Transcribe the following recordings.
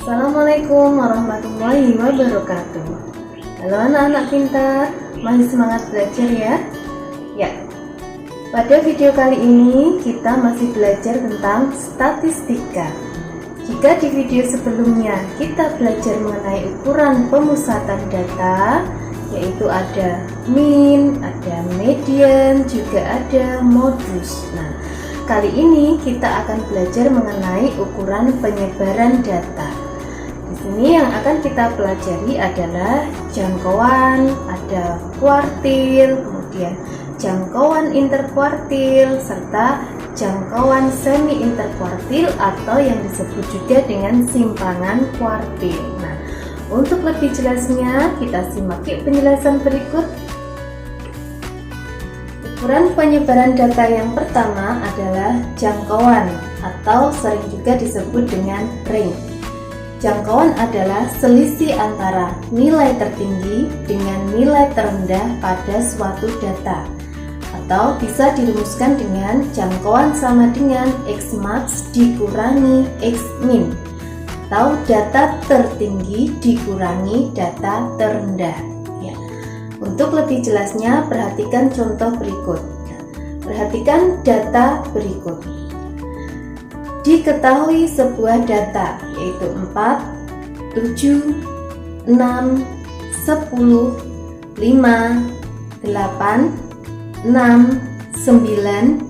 Assalamualaikum warahmatullahi wabarakatuh. Halo anak-anak pintar, masih semangat belajar ya? Ya, pada video kali ini kita masih belajar tentang statistika. Jika di video sebelumnya kita belajar mengenai ukuran pemusatan data, yaitu ada mean, ada median, juga ada modus. Nah, kali ini kita akan belajar mengenai ukuran penyebaran data. Di sini yang akan kita pelajari adalah jangkauan, ada kuartil, kemudian jangkauan interkuartil, serta jangkauan semi interkuartil atau yang disebut juga dengan simpangan kuartil. Nah, untuk lebih jelasnya kita simak penjelasan berikut. Ukuran penyebaran data yang pertama adalah jangkauan atau sering juga disebut dengan range. Jangkauan adalah selisih antara nilai tertinggi dengan nilai terendah pada suatu data, atau bisa dirumuskan dengan jangkauan sama dengan X max dikurangi X min, atau data tertinggi dikurangi data terendah. Ya. Untuk lebih jelasnya, perhatikan contoh berikut. Perhatikan data berikut. Diketahui sebuah data, yaitu 4, 7, 6, 10, 5, 8, 6, 9,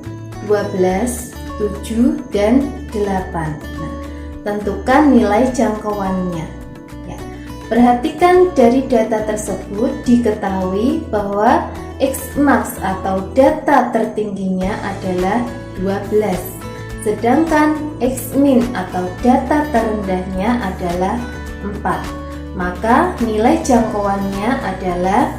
12, 7, dan 8. Nah, tentukan nilai jangkauannya. Ya. Perhatikan dari data tersebut diketahui bahwa X max atau data tertingginya adalah 12. Sedangkan X min atau data terendahnya adalah 4. Maka nilai jangkauannya adalah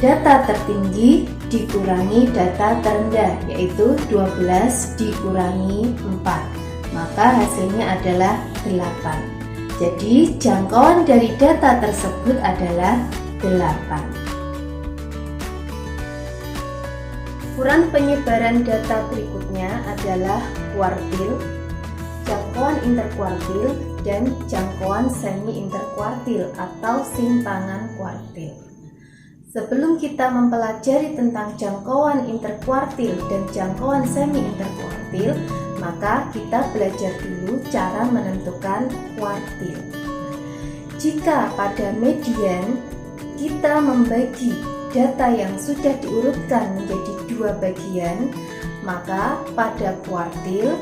data tertinggi dikurangi data terendah, yaitu 12 dikurangi 4. Maka hasilnya adalah 8. Jadi jangkauan dari data tersebut adalah 8. Ukuran penyebaran data berikutnya adalah kuartil, jangkauan interkuartil, dan jangkauan semi interkuartil atau simpangan kuartil. Sebelum kita mempelajari tentang jangkauan interkuartil dan jangkauan semi interkuartil, maka kita belajar dulu cara menentukan kuartil. Jika pada median kita membagi data yang sudah diurutkan menjadi 2 bagian, maka pada kuartil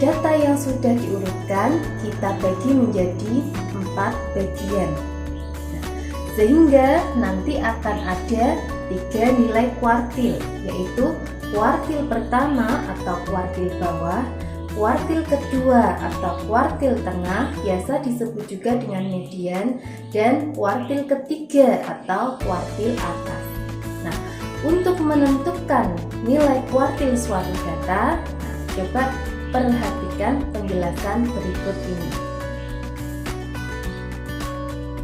data yang sudah diurutkan kita bagi menjadi 4 bagian. Sehingga nanti akan ada 3 nilai kuartil, yaitu kuartil pertama atau kuartil bawah, kuartil kedua atau kuartil tengah, biasa disebut juga dengan median, dan kuartil ketiga atau kuartil atas. Nah, untuk menentukan nilai kuartil suatu data, coba perhatikan penjelasan berikut ini.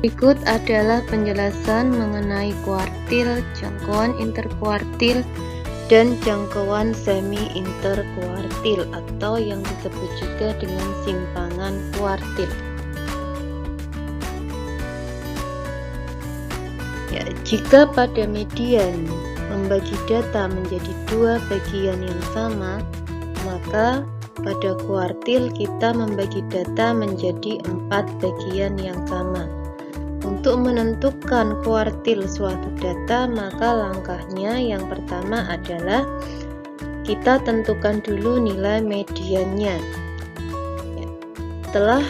Berikut adalah penjelasan mengenai kuartil, jangkauan interkuartil, dan jangkauan semi interkuartil atau yang disebut juga dengan simpangan kuartil. Ya, jika pada median membagi data menjadi 2 bagian yang sama, maka pada kuartil kita membagi data menjadi 4 bagian yang sama. Untuk menentukan kuartil suatu data, maka langkahnya yang pertama adalah kita tentukan dulu nilai mediannya. Setelah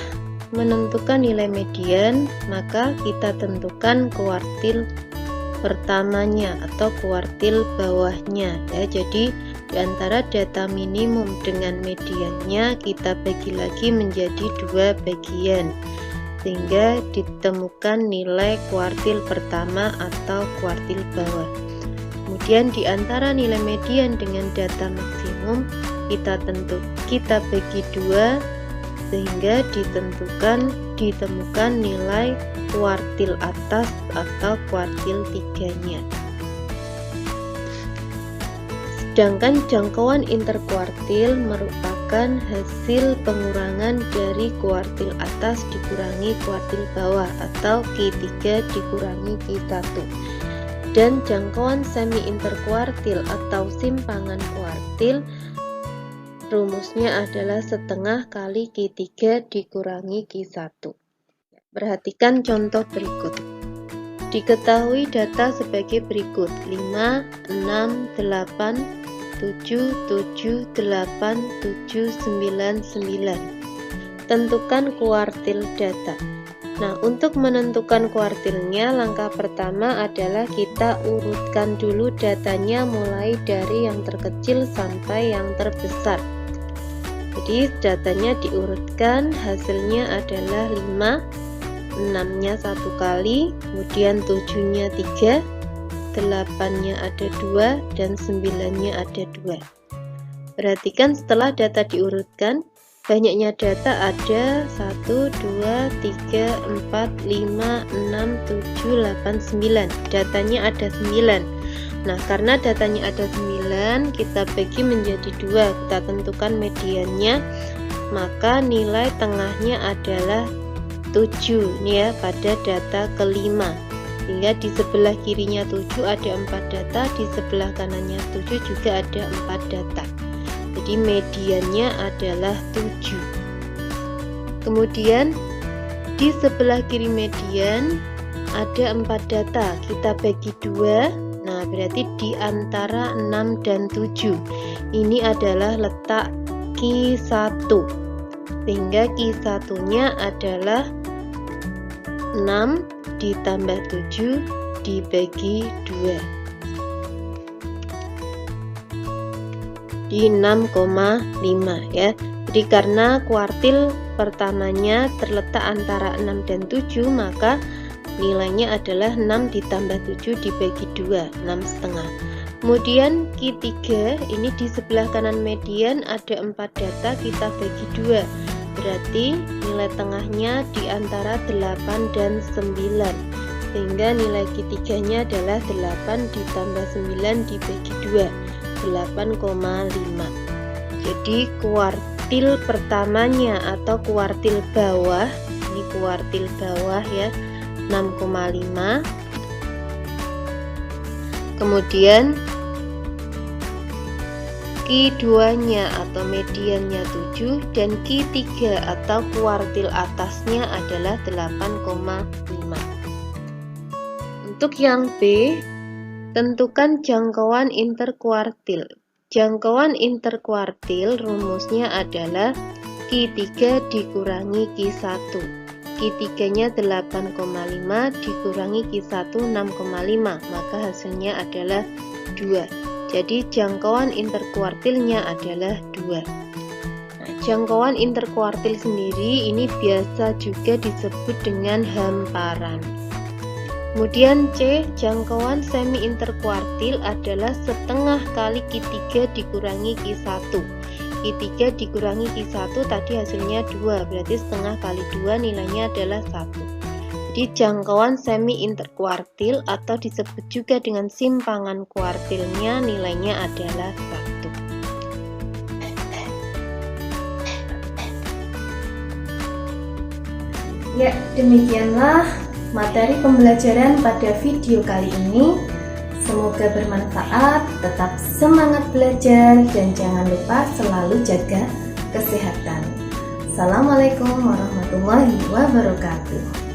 menentukan nilai median, maka kita tentukan kuartil pertamanya atau kuartil bawahnya. Ya, jadi di antara data minimum dengan mediannya kita bagi lagi menjadi 2 bagian, sehingga ditemukan nilai kuartil pertama atau kuartil bawah. Kemudian di antara nilai median dengan data maksimum kita bagi 2, sehingga ditemukan nilai kuartil atas atau kuartil 3-nya. Sedangkan jangkauan interkuartil merupakan merupakan hasil pengurangan dari kuartil atas dikurangi kuartil bawah atau Q3 dikurangi Q1. Dan jangkauan semi interkuartil atau simpangan kuartil rumusnya adalah setengah kali Q3 dikurangi Q1. Perhatikan contoh berikut. Diketahui data sebagai berikut: 5, 6, 8, 7, 7, 8, 7, 9, 9. Tentukan kuartil data. Nah, untuk menentukan kuartilnya, langkah pertama adalah kita urutkan dulu datanya mulai dari yang terkecil sampai yang terbesar. Jadi datanya diurutkan, hasilnya adalah 5, 6-nya 1 kali, kemudian 7-nya 3, 8-nya ada 2, dan 9-nya ada 2. Perhatikan setelah data diurutkan, banyaknya data ada 1, 2, 3, 4, 5, 6, 7, 8, 9. Datanya ada 9. Nah, karena datanya ada 9, kita bagi menjadi 2. Kita tentukan mediannya, maka nilai tengahnya adalah 7 nih ya, pada data kelima. Sehingga di sebelah kirinya 7 ada 4 data, di sebelah kanannya 7 juga ada 4 data. Jadi mediannya adalah 7. Kemudian di sebelah kiri median ada 4 data, kita bagi 2. Nah, berarti di antara 6 dan 7 ini adalah letak Q1, sehingga Q1-nya adalah 6 ditambah 7 dibagi 2, di 6,5 ya. Jadi karena kuartil pertamanya terletak antara 6 dan 7, maka nilainya adalah 6 ditambah 7 dibagi 2, 6,5. Kemudian Q3 ini di sebelah kanan median ada 4 data, kita bagi 2. Berarti nilai tengahnya di antara 8 dan 9, sehingga nilai Q3-nya adalah 8 ditambah 9 dibagi 2, 8,5. Jadi kuartil pertamanya atau kuartil bawah, ini kuartil bawah ya, 6,5. Kemudian Q2-nya atau mediannya 7, dan Q3 atau kuartil atasnya adalah 8,5. Untuk yang B, tentukan jangkauan interkuartil. Jangkauan interkuartil rumusnya adalah Q3 dikurangi Q1. Q3-nya 8,5 dikurangi Q1 6,5, maka hasilnya adalah 2. Jadi jangkauan interkuartilnya adalah 2. Nah, jangkauan interkuartil sendiri ini biasa juga disebut dengan hamparan. Kemudian C, jangkauan semi interkuartil adalah setengah kali Q3 dikurangi Q1. Q3 dikurangi Q1 tadi hasilnya 2, berarti setengah kali 2 nilainya adalah 1. Jadi jangkauan semi interkuartil atau disebut juga dengan simpangan kuartilnya nilainya adalah 1. Ya, demikianlah materi pembelajaran pada video kali ini. Semoga bermanfaat, tetap semangat belajar, dan jangan lupa selalu jaga kesehatan. Assalamualaikum warahmatullahi wabarakatuh.